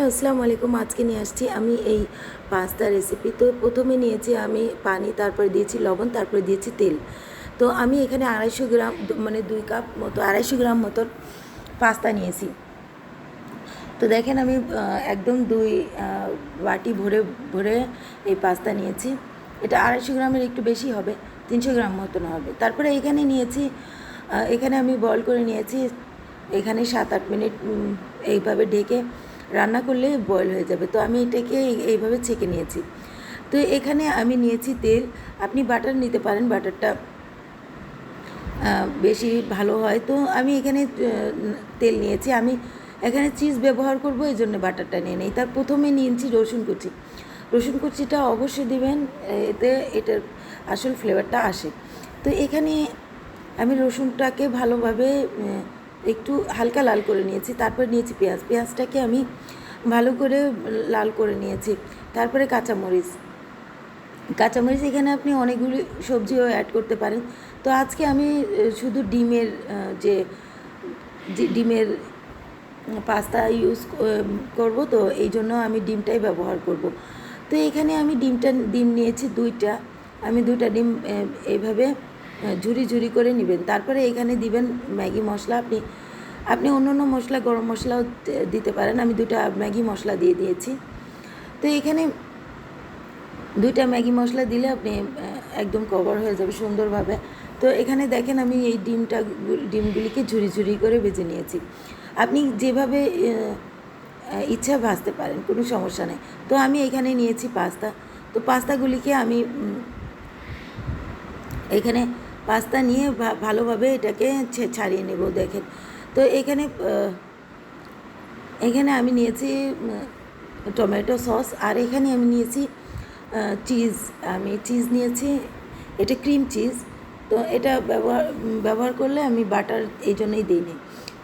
আসসালামু আলাইকুম। আজকে নিয়ে আসছি আমি এই পাস্তা রেসিপি। তো প্রথমে নিয়েছি আমি পানি, তারপরে দিয়েছি লবণ, তারপরে দিয়েছি তেল। তো আমি এখানে 250 গ্রাম মানে 2 কাপ মতো 250 গ্রাম মতো পাস্তা নিয়েছি। তো দেখেন আমি একদম 2 বাটি ভরে ভরে এই পাস্তা নিয়েছি। এটা 250 গ্রামের একটু বেশি হবে, 300 গ্রাম মতন হবে। তারপরে এখানে নিয়েছি, এখানে আমি বয়েল করে নিয়েছি। এখানে 7-8 মিনিট এইভাবে ঢেকে রান্না করলে বয়েল হয়ে যাবে। তো আমি এটাকে এইভাবে ছেঁকে নিয়েছি। তো এখানে আমি নিয়েছি তেল। আপনি বাটার নিতে পারেন, বাটারটা বেশি ভালো হয়। তো আমি এখানে তেল নিয়েছি। আমি এখানে চিজ ব্যবহার করব, এই জন্য বাটারটা নিয়ে নিই। তার প্রথমে নিয়েছি রসুন কুচি। রসুন কুচিটা অবশ্যই দিবেন, এতে এটার আসল ফ্লেভারটা আসে। তো এখানে আমি রসুনটাকে ভালোভাবে একটু হালকা লাল করে নিয়েছি। তারপর নিয়েছি পেঁয়াজ। পেঁয়াজটাকে আমি ভালো করে লাল করে নিয়েছি। তারপরে কাঁচামরিচ। কাঁচামরিচ এখানে আপনি অনেকগুলি সবজিও অ্যাড করতে পারেন। তো আজকে আমি শুধু ডিমের যে ডিমের পাস্তা ইউজ করব, তো এই জন্য আমি ডিমটাই ব্যবহার করব। তো এখানে আমি ডিম নিয়েছি 2টা। আমি 2টা ডিম এইভাবে ঝুরি ঝুরি করে নেবেন। তারপরে এখানে দিবেন ম্যাগি মশলা। আপনি অন্য অন্য মশলা, গরম মশলাও দিতে পারেন। আমি 2টা ম্যাগি মশলা দিয়ে দিয়েছি। তো এখানে 2টা ম্যাগি মশলা দিলে আপনি একদম কভার হয়ে যাবে সুন্দরভাবে। তো এখানে দেখেন আমি এই ডিমগুলিকে ঝুরি ঝুরি করে ভেজে নিয়েছি। আপনি যেভাবে ইচ্ছা ভাজতে পারেন, কোনো সমস্যা নেই। তো আমি এখানে নিয়েছি পাস্তা। তো পাস্তাগুলিকে আমি এখানে পাস্তা নিয়ে ভালোভাবে এটাকে ছাড়িয়ে নেব। দেখেন, তো এখানে আমি নিয়েছি টমেটো সস, আর এখানে আমি নিয়েছি চিজ। আমি চিজ নিয়েছি, এটা ক্রিম চিজ। তো এটা ব্যবহার করলে আমি বাটার এই জন্যই দিইনি।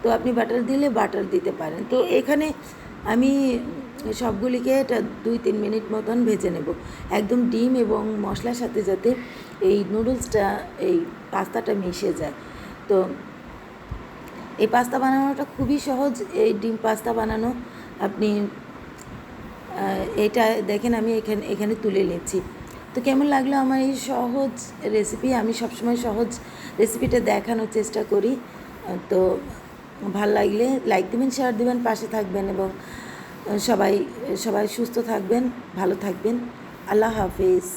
তো আপনি বাটার দিলে বাটার দিতে পারেন। তো এখানে আমি সবগুলিকে এটা 2-3 মিনিট মতন ভেজে নেব, একদম ডিম এবং মশলার সাথে, যাতে এই নুডলসটা, এই পাস্তাটা মিশে যায়। তো এই পাস্তা বানানোটা খুবই সহজ। এই ডিম পাস্তা বানানো আপনি এটা দেখেন আমি এখানে তুলে নিচ্ছি। তো কেমন লাগলো আমার এই সহজ রেসিপি? আমি সবসময় সহজ রেসিপিটা দেখানোর চেষ্টা করি। তো ভাল লাগলে লাইক দেবেন, শেয়ার দেবেন, পাশে থাকবেন, এবং সবাই সুস্থ থাকবেন, ভালো থাকবেন। আল্লাহ হাফিজ।